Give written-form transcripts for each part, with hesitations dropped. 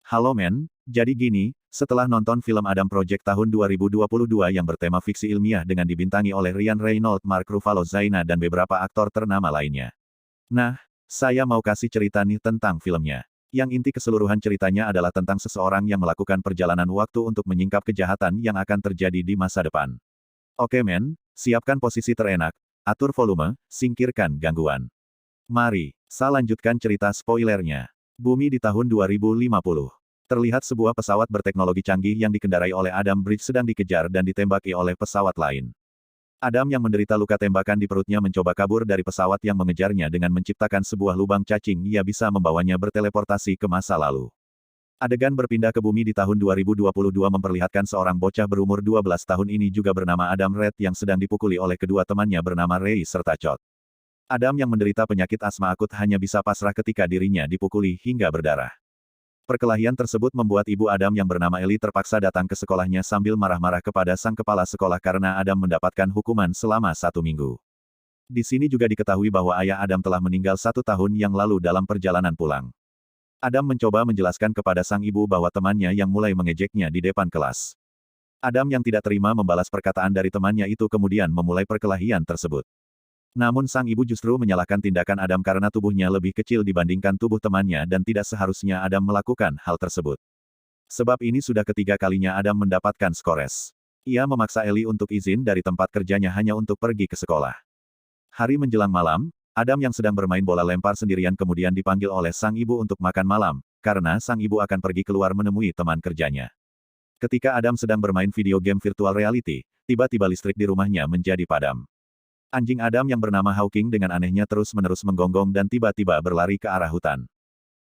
Halo men, jadi gini, setelah nonton film Adam Project tahun 2022 yang bertema fiksi ilmiah dengan dibintangi oleh Ryan Reynolds, Mark Ruffalo, Zaina dan beberapa aktor ternama lainnya. Nah, saya mau kasih cerita nih tentang filmnya. Yang inti keseluruhan ceritanya adalah tentang seseorang yang melakukan perjalanan waktu untuk menyingkap kejahatan yang akan terjadi di masa depan. Oke men, siapkan posisi terenak, atur volume, singkirkan gangguan. Mari, saya lanjutkan cerita spoilernya. Bumi di tahun 2050. Terlihat sebuah pesawat berteknologi canggih yang dikendarai oleh Adam Bridge sedang dikejar dan ditembaki oleh pesawat lain. Adam yang menderita luka tembakan di perutnya mencoba kabur dari pesawat yang mengejarnya dengan menciptakan sebuah lubang cacing. Ia bisa membawanya berteleportasi ke masa lalu. Adegan berpindah ke bumi di tahun 2022 memperlihatkan seorang bocah berumur 12 tahun ini juga bernama Adam Red yang sedang dipukuli oleh kedua temannya bernama Ray serta Chot. Adam yang menderita penyakit asma akut hanya bisa pasrah ketika dirinya dipukuli hingga berdarah. Perkelahian tersebut membuat ibu Adam yang bernama Ellie terpaksa datang ke sekolahnya sambil marah-marah kepada sang kepala sekolah karena Adam mendapatkan hukuman selama 1 minggu. Di sini juga diketahui bahwa ayah Adam telah meninggal 1 tahun yang lalu dalam perjalanan pulang. Adam mencoba menjelaskan kepada sang ibu bahwa temannya yang mulai mengejeknya di depan kelas. Adam yang tidak terima membalas perkataan dari temannya itu kemudian memulai perkelahian tersebut. Namun sang ibu justru menyalahkan tindakan Adam karena tubuhnya lebih kecil dibandingkan tubuh temannya dan tidak seharusnya Adam melakukan hal tersebut. Sebab ini sudah ketiga kalinya Adam mendapatkan skores. Ia memaksa Ellie untuk izin dari tempat kerjanya hanya untuk pergi ke sekolah. Hari menjelang malam, Adam yang sedang bermain bola lempar sendirian kemudian dipanggil oleh sang ibu untuk makan malam, karena sang ibu akan pergi keluar menemui teman kerjanya. Ketika Adam sedang bermain video game virtual reality, tiba-tiba listrik di rumahnya menjadi padam. Anjing Adam yang bernama Hawking dengan anehnya terus-menerus menggonggong dan tiba-tiba berlari ke arah hutan.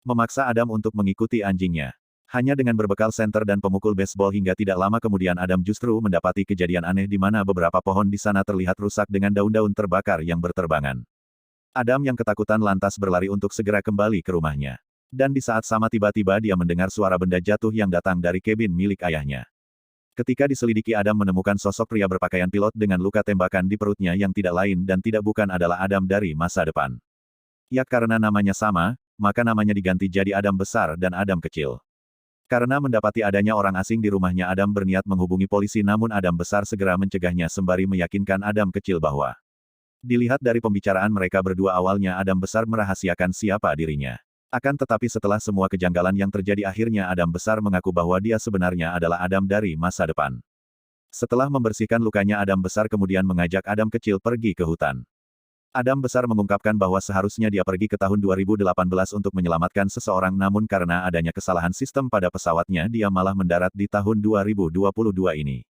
Memaksa Adam untuk mengikuti anjingnya. Hanya dengan berbekal senter dan pemukul baseball hingga tidak lama kemudian Adam justru mendapati kejadian aneh di mana beberapa pohon di sana terlihat rusak dengan daun-daun terbakar yang berterbangan. Adam yang ketakutan lantas berlari untuk segera kembali ke rumahnya. Dan di saat sama tiba-tiba dia mendengar suara benda jatuh yang datang dari kabin milik ayahnya. Ketika diselidiki Adam menemukan sosok pria berpakaian pilot dengan luka tembakan di perutnya yang tidak lain dan tidak bukan adalah Adam dari masa depan. Ya karena namanya sama, maka namanya diganti jadi Adam besar dan Adam kecil. Karena mendapati adanya orang asing di rumahnya Adam berniat menghubungi polisi namun Adam besar segera mencegahnya sembari meyakinkan Adam kecil bahwa dilihat dari pembicaraan mereka berdua awalnya Adam besar merahasiakan siapa dirinya. Akan tetapi setelah semua kejanggalan yang terjadi akhirnya Adam besar mengaku bahwa dia sebenarnya adalah Adam dari masa depan. Setelah membersihkan lukanya Adam besar kemudian mengajak Adam kecil pergi ke hutan. Adam besar mengungkapkan bahwa seharusnya dia pergi ke tahun 2018 untuk menyelamatkan seseorang namun karena adanya kesalahan sistem pada pesawatnya dia malah mendarat di tahun 2022 ini.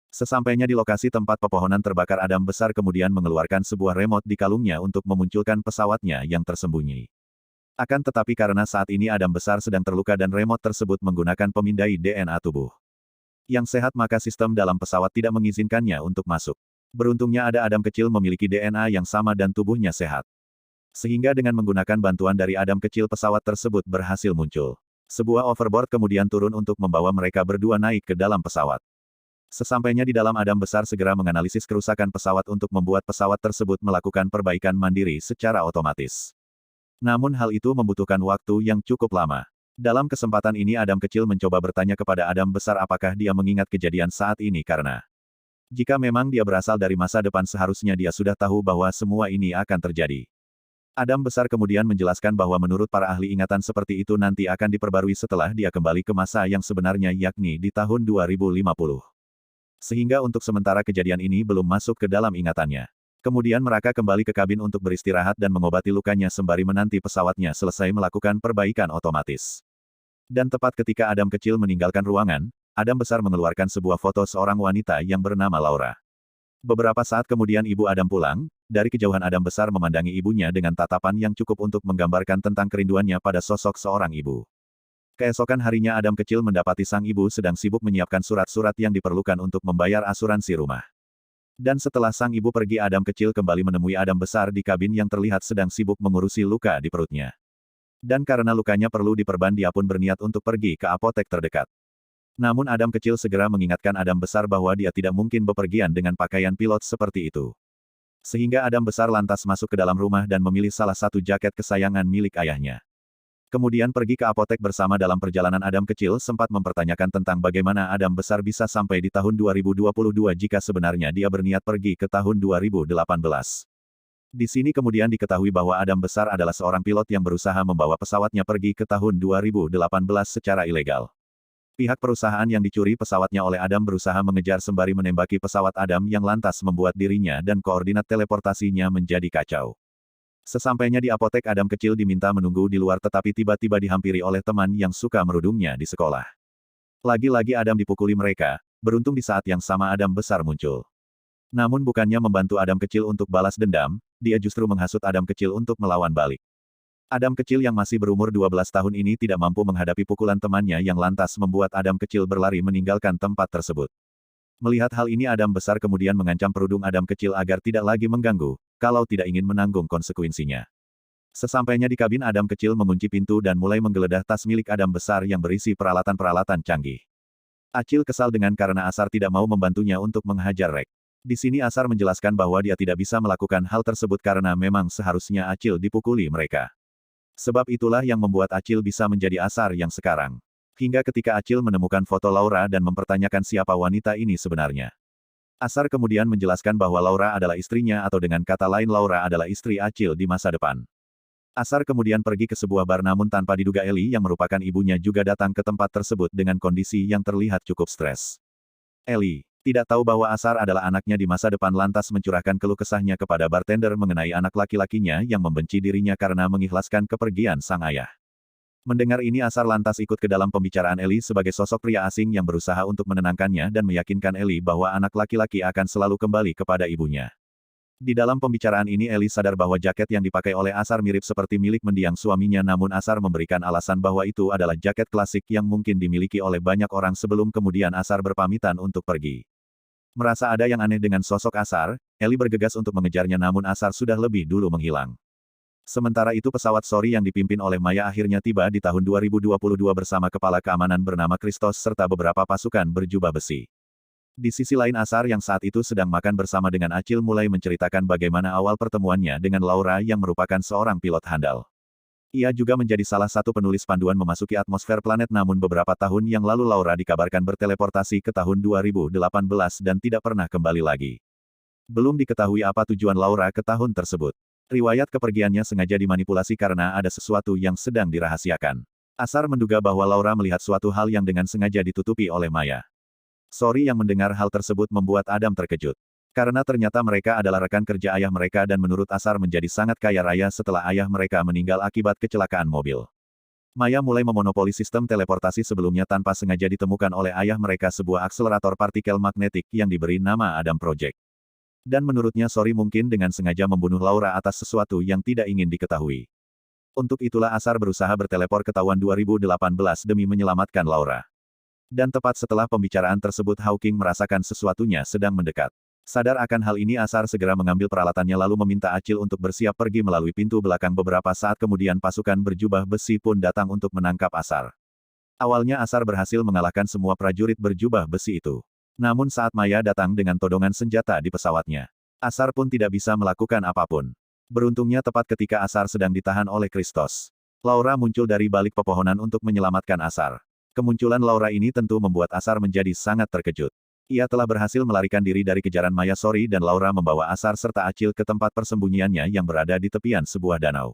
Sesampainya di lokasi tempat pepohonan terbakar Adam besar kemudian mengeluarkan sebuah remote di kalungnya untuk memunculkan pesawatnya yang tersembunyi. Akan tetapi karena saat ini Adam besar sedang terluka dan remote tersebut menggunakan pemindai DNA tubuh. Yang sehat maka sistem dalam pesawat tidak mengizinkannya untuk masuk. Beruntungnya ada Adam kecil memiliki DNA yang sama dan tubuhnya sehat. Sehingga dengan menggunakan bantuan dari Adam kecil pesawat tersebut berhasil muncul. Sebuah overboard kemudian turun untuk membawa mereka berdua naik ke dalam pesawat. Sesampainya di dalam Adam besar segera menganalisis kerusakan pesawat untuk membuat pesawat tersebut melakukan perbaikan mandiri secara otomatis. Namun hal itu membutuhkan waktu yang cukup lama. Dalam kesempatan ini Adam kecil mencoba bertanya kepada Adam besar apakah dia mengingat kejadian saat ini karena jika memang dia berasal dari masa depan seharusnya dia sudah tahu bahwa semua ini akan terjadi. Adam besar kemudian menjelaskan bahwa menurut para ahli ingatan seperti itu nanti akan diperbarui setelah dia kembali ke masa yang sebenarnya yakni di tahun 2050. Sehingga untuk sementara kejadian ini belum masuk ke dalam ingatannya. Kemudian mereka kembali ke kabin untuk beristirahat dan mengobati lukanya sembari menanti pesawatnya selesai melakukan perbaikan otomatis. Dan tepat ketika Adam kecil meninggalkan ruangan, Adam besar mengeluarkan sebuah foto seorang wanita yang bernama Laura. Beberapa saat kemudian ibu Adam pulang, dari kejauhan Adam besar memandangi ibunya dengan tatapan yang cukup untuk menggambarkan tentang kerinduannya pada sosok seorang ibu. Keesokan harinya Adam kecil mendapati sang ibu sedang sibuk menyiapkan surat-surat yang diperlukan untuk membayar asuransi rumah. Dan setelah sang ibu pergi Adam kecil kembali menemui Adam besar di kabin yang terlihat sedang sibuk mengurusi luka di perutnya. Dan karena lukanya perlu diperban dia pun berniat untuk pergi ke apotek terdekat. Namun Adam kecil segera mengingatkan Adam besar bahwa dia tidak mungkin bepergian dengan pakaian pilot seperti itu. Sehingga Adam besar lantas masuk ke dalam rumah dan memilih salah satu jaket kesayangan milik ayahnya. Kemudian pergi ke apotek bersama. Dalam perjalanan Adam kecil sempat mempertanyakan tentang bagaimana Adam besar bisa sampai di tahun 2022 jika sebenarnya dia berniat pergi ke tahun 2018. Di sini kemudian diketahui bahwa Adam besar adalah seorang pilot yang berusaha membawa pesawatnya pergi ke tahun 2018 secara ilegal. Pihak perusahaan yang dicuri pesawatnya oleh Adam berusaha mengejar sembari menembaki pesawat Adam yang lantas membuat dirinya dan koordinat teleportasinya menjadi kacau. Sesampainya di apotek Adam kecil diminta menunggu di luar tetapi tiba-tiba dihampiri oleh teman yang suka merudungnya di sekolah. Lagi-lagi Adam dipukuli mereka, beruntung di saat yang sama Adam besar muncul. Namun bukannya membantu Adam kecil untuk balas dendam, dia justru menghasut Adam kecil untuk melawan balik. Adam kecil yang masih berumur 12 tahun ini tidak mampu menghadapi pukulan temannya yang lantas membuat Adam kecil berlari meninggalkan tempat tersebut. Melihat hal ini Adam besar kemudian mengancam perudung Adam kecil agar tidak lagi mengganggu, kalau tidak ingin menanggung konsekuensinya. Sesampainya di kabin Adam kecil mengunci pintu dan mulai menggeledah tas milik Adam besar yang berisi peralatan-peralatan canggih. Acil kesal karena Asar tidak mau membantunya untuk menghajar Rek. Di sini Asar menjelaskan bahwa dia tidak bisa melakukan hal tersebut karena memang seharusnya Acil dipukuli mereka. Sebab itulah yang membuat Acil bisa menjadi Asar yang sekarang. Hingga ketika Acil menemukan foto Laura dan mempertanyakan siapa wanita ini sebenarnya. Asar kemudian menjelaskan bahwa Laura adalah istrinya atau dengan kata lain Laura adalah istri Acil di masa depan. Asar kemudian pergi ke sebuah bar namun tanpa diduga Eli yang merupakan ibunya juga datang ke tempat tersebut dengan kondisi yang terlihat cukup stres. Eli tidak tahu bahwa Asar adalah anaknya di masa depan lantas mencurahkan keluh kesahnya kepada bartender mengenai anak laki-lakinya yang membenci dirinya karena mengikhlaskan kepergian sang ayah. Mendengar ini Asar lantas ikut ke dalam pembicaraan Eli sebagai sosok pria asing yang berusaha untuk menenangkannya dan meyakinkan Eli bahwa anak laki-laki akan selalu kembali kepada ibunya. Di dalam pembicaraan ini Eli sadar bahwa jaket yang dipakai oleh Asar mirip seperti milik mendiang suaminya namun Asar memberikan alasan bahwa itu adalah jaket klasik yang mungkin dimiliki oleh banyak orang sebelum kemudian Asar berpamitan untuk pergi. Merasa ada yang aneh dengan sosok Asar, Eli bergegas untuk mengejarnya namun Asar sudah lebih dulu menghilang. Sementara itu pesawat Sori yang dipimpin oleh Maya akhirnya tiba di tahun 2022 bersama kepala keamanan bernama Christos serta beberapa pasukan berjubah besi. Di sisi lain Asar yang saat itu sedang makan bersama dengan Acil mulai menceritakan bagaimana awal pertemuannya dengan Laura yang merupakan seorang pilot handal. Ia juga menjadi salah satu penulis panduan memasuki atmosfer planet namun beberapa tahun yang lalu Laura dikabarkan berteleportasi ke tahun 2018 dan tidak pernah kembali lagi. Belum diketahui apa tujuan Laura ke tahun tersebut. Riwayat kepergiannya sengaja dimanipulasi karena ada sesuatu yang sedang dirahasiakan. Asar menduga bahwa Laura melihat suatu hal yang dengan sengaja ditutupi oleh Maya. Sori yang mendengar hal tersebut membuat Adam terkejut. Karena ternyata mereka adalah rekan kerja ayah mereka dan menurut Asar menjadi sangat kaya raya setelah ayah mereka meninggal akibat kecelakaan mobil. Maya mulai memonopoli sistem teleportasi sebelumnya tanpa sengaja ditemukan oleh ayah mereka sebuah akselerator partikel magnetik yang diberi nama Adam Project. Dan menurutnya Sori mungkin dengan sengaja membunuh Laura atas sesuatu yang tidak ingin diketahui. Untuk itulah Asar berusaha berteleport ke tahun 2018 demi menyelamatkan Laura. Dan tepat setelah pembicaraan tersebut Hawking merasakan sesuatunya sedang mendekat. Sadar akan hal ini Asar segera mengambil peralatannya lalu meminta Acil untuk bersiap pergi melalui pintu belakang. Beberapa saat kemudian pasukan berjubah besi pun datang untuk menangkap Asar. Awalnya Asar berhasil mengalahkan semua prajurit berjubah besi itu. Namun saat Maya datang dengan todongan senjata di pesawatnya, Asar pun tidak bisa melakukan apapun. Beruntungnya tepat ketika Asar sedang ditahan oleh Christos, Laura muncul dari balik pepohonan untuk menyelamatkan Asar. Kemunculan Laura ini tentu membuat Asar menjadi sangat terkejut. Ia telah berhasil melarikan diri dari kejaran Maya Sori dan Laura membawa Asar serta Acil ke tempat persembunyiannya yang berada di tepian sebuah danau.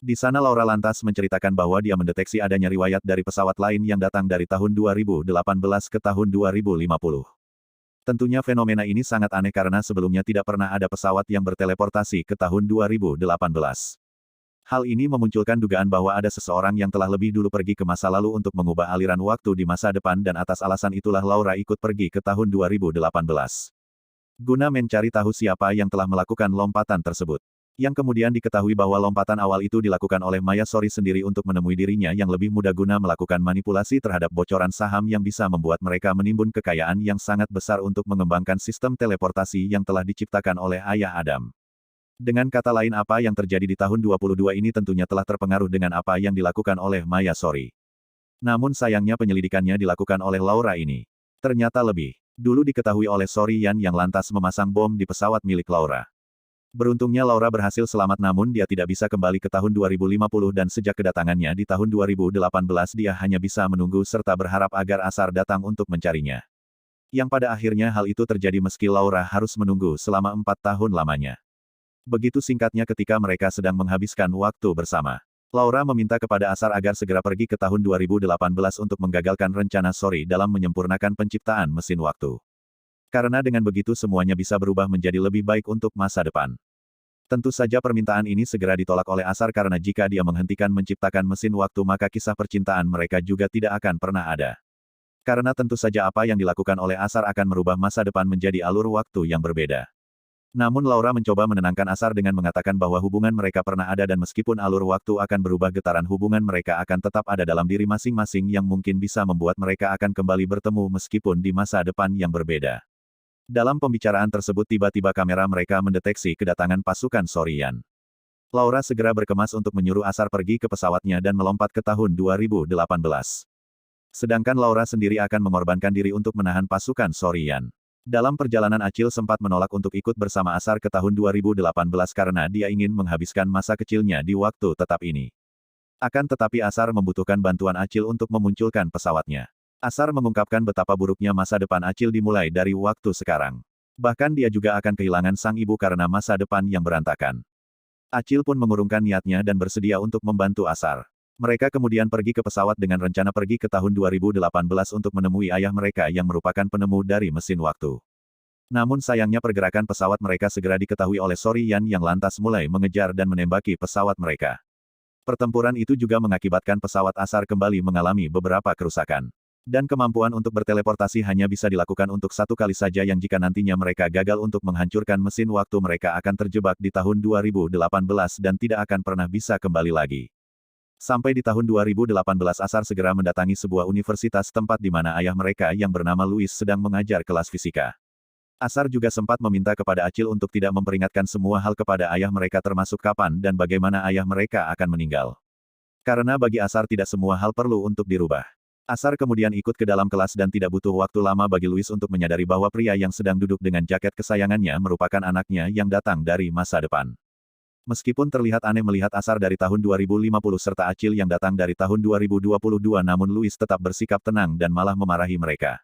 Di sana Laura lantas menceritakan bahwa dia mendeteksi adanya riwayat dari pesawat lain yang datang dari tahun 2018 ke tahun 2050. Tentunya fenomena ini sangat aneh karena sebelumnya tidak pernah ada pesawat yang berteleportasi ke tahun 2018. Hal ini memunculkan dugaan bahwa ada seseorang yang telah lebih dulu pergi ke masa lalu untuk mengubah aliran waktu di masa depan dan atas alasan itulah Laura ikut pergi ke tahun 2018. Guna mencari tahu siapa yang telah melakukan lompatan tersebut. Yang kemudian diketahui bahwa lompatan awal itu dilakukan oleh Maya Sori sendiri untuk menemui dirinya yang lebih muda guna melakukan manipulasi terhadap bocoran saham yang bisa membuat mereka menimbun kekayaan yang sangat besar untuk mengembangkan sistem teleportasi yang telah diciptakan oleh ayah Adam. Dengan kata lain apa yang terjadi di tahun 22 ini tentunya telah terpengaruh dengan apa yang dilakukan oleh Maya Sori. Namun sayangnya penyelidikannya dilakukan oleh Laura ini. Ternyata lebih dulu diketahui oleh Sori Yan yang lantas memasang bom di pesawat milik Laura. Beruntungnya Laura berhasil selamat namun dia tidak bisa kembali ke tahun 2050 dan sejak kedatangannya di tahun 2018 dia hanya bisa menunggu serta berharap agar Asar datang untuk mencarinya. Yang pada akhirnya hal itu terjadi meski Laura harus menunggu selama 4 tahun lamanya. Begitu singkatnya ketika mereka sedang menghabiskan waktu bersama. Laura meminta kepada Asar agar segera pergi ke tahun 2018 untuk menggagalkan rencana Sori dalam menyempurnakan penciptaan mesin waktu. Karena dengan begitu semuanya bisa berubah menjadi lebih baik untuk masa depan. Tentu saja permintaan ini segera ditolak oleh Asar karena jika dia menghentikan menciptakan mesin waktu maka kisah percintaan mereka juga tidak akan pernah ada. Karena tentu saja apa yang dilakukan oleh Asar akan merubah masa depan menjadi alur waktu yang berbeda. Namun Laura mencoba menenangkan Asar dengan mengatakan bahwa hubungan mereka pernah ada dan meskipun alur waktu akan berubah getaran hubungan mereka akan tetap ada dalam diri masing-masing yang mungkin bisa membuat mereka akan kembali bertemu meskipun di masa depan yang berbeda. Dalam pembicaraan tersebut tiba-tiba kamera mereka mendeteksi kedatangan pasukan Sorian. Laura segera berkemas untuk menyuruh Asar pergi ke pesawatnya dan melompat ke tahun 2018. Sedangkan Laura sendiri akan mengorbankan diri untuk menahan pasukan Sorian. Dalam perjalanan Acil sempat menolak untuk ikut bersama Asar ke tahun 2018 karena dia ingin menghabiskan masa kecilnya di waktu tetap ini. Akan tetapi Asar membutuhkan bantuan Acil untuk memunculkan pesawatnya. Asar mengungkapkan betapa buruknya masa depan Acil dimulai dari waktu sekarang. Bahkan dia juga akan kehilangan sang ibu karena masa depan yang berantakan. Acil pun mengurungkan niatnya dan bersedia untuk membantu Asar. Mereka kemudian pergi ke pesawat dengan rencana pergi ke tahun 2018 untuk menemui ayah mereka yang merupakan penemu dari mesin waktu. Namun sayangnya pergerakan pesawat mereka segera diketahui oleh Sorian yang lantas mulai mengejar dan menembaki pesawat mereka. Pertempuran itu juga mengakibatkan pesawat Asar kembali mengalami beberapa kerusakan. Dan kemampuan untuk berteleportasi hanya bisa dilakukan untuk satu kali saja yang jika nantinya mereka gagal untuk menghancurkan mesin waktu mereka akan terjebak di tahun 2018 dan tidak akan pernah bisa kembali lagi. Sampai di tahun 2018 Asar segera mendatangi sebuah universitas tempat di mana ayah mereka yang bernama Louis sedang mengajar kelas fisika. Asar juga sempat meminta kepada Acil untuk tidak memperingatkan semua hal kepada ayah mereka termasuk kapan dan bagaimana ayah mereka akan meninggal. Karena bagi Asar tidak semua hal perlu untuk dirubah. Asar kemudian ikut ke dalam kelas dan tidak butuh waktu lama bagi Louis untuk menyadari bahwa pria yang sedang duduk dengan jaket kesayangannya merupakan anaknya yang datang dari masa depan. Meskipun terlihat aneh melihat Asar dari tahun 2050 serta Acil yang datang dari tahun 2022 namun Louis tetap bersikap tenang dan malah memarahi mereka.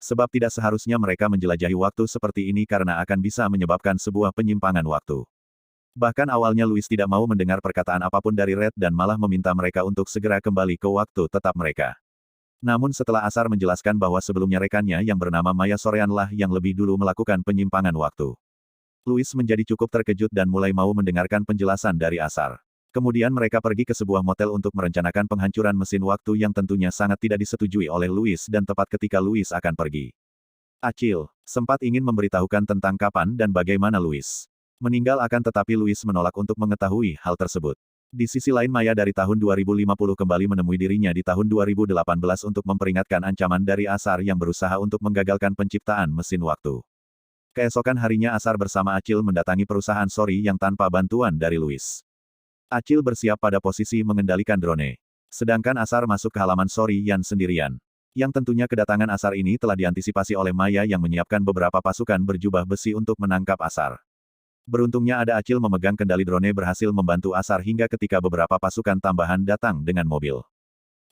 Sebab tidak seharusnya mereka menjelajahi waktu seperti ini karena akan bisa menyebabkan sebuah penyimpangan waktu. Bahkan awalnya Louis tidak mau mendengar perkataan apapun dari Red dan malah meminta mereka untuk segera kembali ke waktu tetap mereka. Namun setelah Asar menjelaskan bahwa sebelumnya rekannya yang bernama Maya Soreanlah yang lebih dulu melakukan penyimpangan waktu. Louis menjadi cukup terkejut dan mulai mau mendengarkan penjelasan dari Asar. Kemudian mereka pergi ke sebuah motel untuk merencanakan penghancuran mesin waktu yang tentunya sangat tidak disetujui oleh Louis dan tepat ketika Louis akan pergi. Acil sempat ingin memberitahukan tentang kapan dan bagaimana Louis meninggal akan tetapi Louis menolak untuk mengetahui hal tersebut. Di sisi lain Maya dari tahun 2050 kembali menemui dirinya di tahun 2018 untuk memperingatkan ancaman dari Asar yang berusaha untuk menggagalkan penciptaan mesin waktu. Keesokan harinya Asar bersama Acil mendatangi perusahaan Sori yang tanpa bantuan dari Louis. Acil bersiap pada posisi mengendalikan drone. Sedangkan Asar masuk ke halaman Sori Yan sendirian. Yang tentunya kedatangan Asar ini telah diantisipasi oleh Maya yang menyiapkan beberapa pasukan berjubah besi untuk menangkap Asar. Beruntungnya ada Acil memegang kendali drone berhasil membantu Asar hingga ketika beberapa pasukan tambahan datang dengan mobil.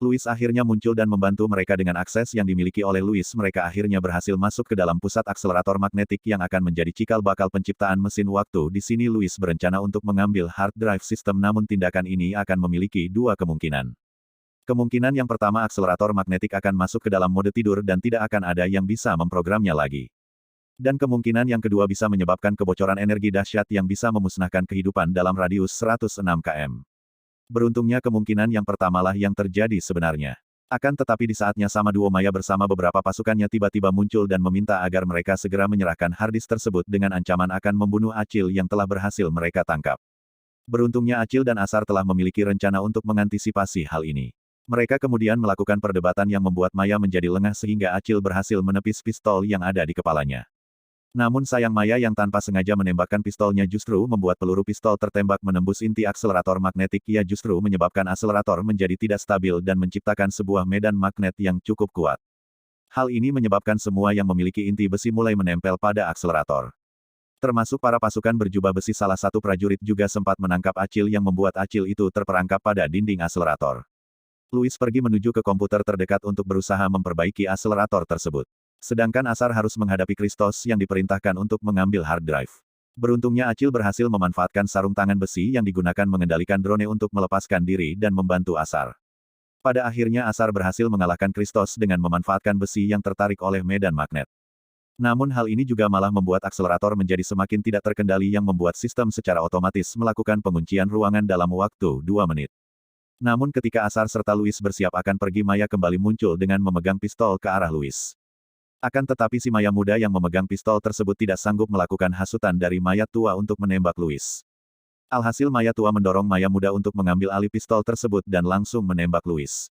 Louis akhirnya muncul dan membantu mereka dengan akses yang dimiliki oleh Louis. Mereka akhirnya berhasil masuk ke dalam pusat akselerator magnetik yang akan menjadi cikal bakal penciptaan mesin waktu. Di sini Louis berencana untuk mengambil hard drive system namun tindakan ini akan memiliki dua kemungkinan. Kemungkinan yang pertama akselerator magnetik akan masuk ke dalam mode tidur dan tidak akan ada yang bisa memprogramnya lagi. Dan kemungkinan yang kedua bisa menyebabkan kebocoran energi dahsyat yang bisa memusnahkan kehidupan dalam radius 106 km. Beruntungnya kemungkinan yang pertamalah yang terjadi sebenarnya. Akan tetapi di saatnya sama duo Maya bersama beberapa pasukannya tiba-tiba muncul dan meminta agar mereka segera menyerahkan harddisk tersebut dengan ancaman akan membunuh Acil yang telah berhasil mereka tangkap. Beruntungnya Acil dan Asar telah memiliki rencana untuk mengantisipasi hal ini. Mereka kemudian melakukan perdebatan yang membuat Maya menjadi lengah sehingga Acil berhasil menepis pistol yang ada di kepalanya. Namun sayang Maya yang tanpa sengaja menembakkan pistolnya justru membuat peluru pistol tertembak menembus inti akselerator magnetik. Ia justru menyebabkan akselerator menjadi tidak stabil dan menciptakan sebuah medan magnet yang cukup kuat. Hal ini menyebabkan semua yang memiliki inti besi mulai menempel pada akselerator. Termasuk para pasukan berjubah besi, salah satu prajurit juga sempat menangkap Acil yang membuat Acil itu terperangkap pada dinding akselerator. Louis pergi menuju ke komputer terdekat untuk berusaha memperbaiki akselerator tersebut. Sedangkan Asar harus menghadapi Christos yang diperintahkan untuk mengambil hard drive. Beruntungnya Acil berhasil memanfaatkan sarung tangan besi yang digunakan mengendalikan drone untuk melepaskan diri dan membantu Asar. Pada akhirnya Asar berhasil mengalahkan Christos dengan memanfaatkan besi yang tertarik oleh medan magnet. Namun hal ini juga malah membuat akselerator menjadi semakin tidak terkendali yang membuat sistem secara otomatis melakukan penguncian ruangan dalam waktu 2 menit. Namun ketika Asar serta Louis bersiap akan pergi, Maya kembali muncul dengan memegang pistol ke arah Louis. Akan tetapi si Maya muda yang memegang pistol tersebut tidak sanggup melakukan hasutan dari Maya tua untuk menembak Louis. Alhasil Maya tua mendorong Maya muda untuk mengambil alih pistol tersebut dan langsung menembak Louis.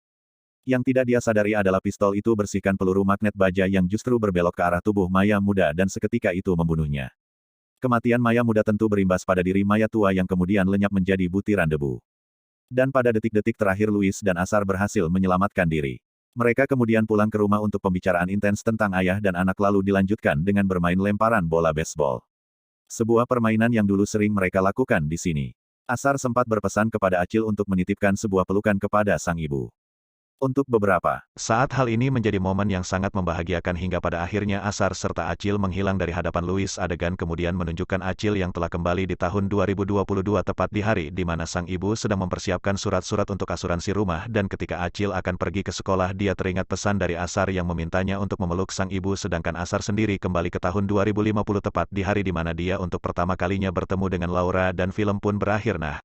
Yang tidak dia sadari adalah pistol itu bersihkan peluru magnet baja yang justru berbelok ke arah tubuh Maya muda dan seketika itu membunuhnya. Kematian Maya muda tentu berimbas pada diri Maya tua yang kemudian lenyap menjadi butiran debu. Dan pada detik-detik terakhir Louis dan Asar berhasil menyelamatkan diri. Mereka kemudian pulang ke rumah untuk pembicaraan intens tentang ayah dan anak, lalu dilanjutkan dengan bermain lemparan bola baseball. Sebuah permainan yang dulu sering mereka lakukan di sini. Asar sempat berpesan kepada Acil untuk menitipkan sebuah pelukan kepada sang ibu. Untuk beberapa saat hal ini menjadi momen yang sangat membahagiakan hingga pada akhirnya Asar serta Acil menghilang dari hadapan Louis. Adegan kemudian menunjukkan Acil yang telah kembali di tahun 2022 tepat di hari di mana sang ibu sedang mempersiapkan surat-surat untuk asuransi rumah, dan ketika Acil akan pergi ke sekolah dia teringat pesan dari Asar yang memintanya untuk memeluk sang ibu, sedangkan Asar sendiri kembali ke tahun 2050 tepat di hari di mana dia untuk pertama kalinya bertemu dengan Laura dan film pun berakhir. Nah,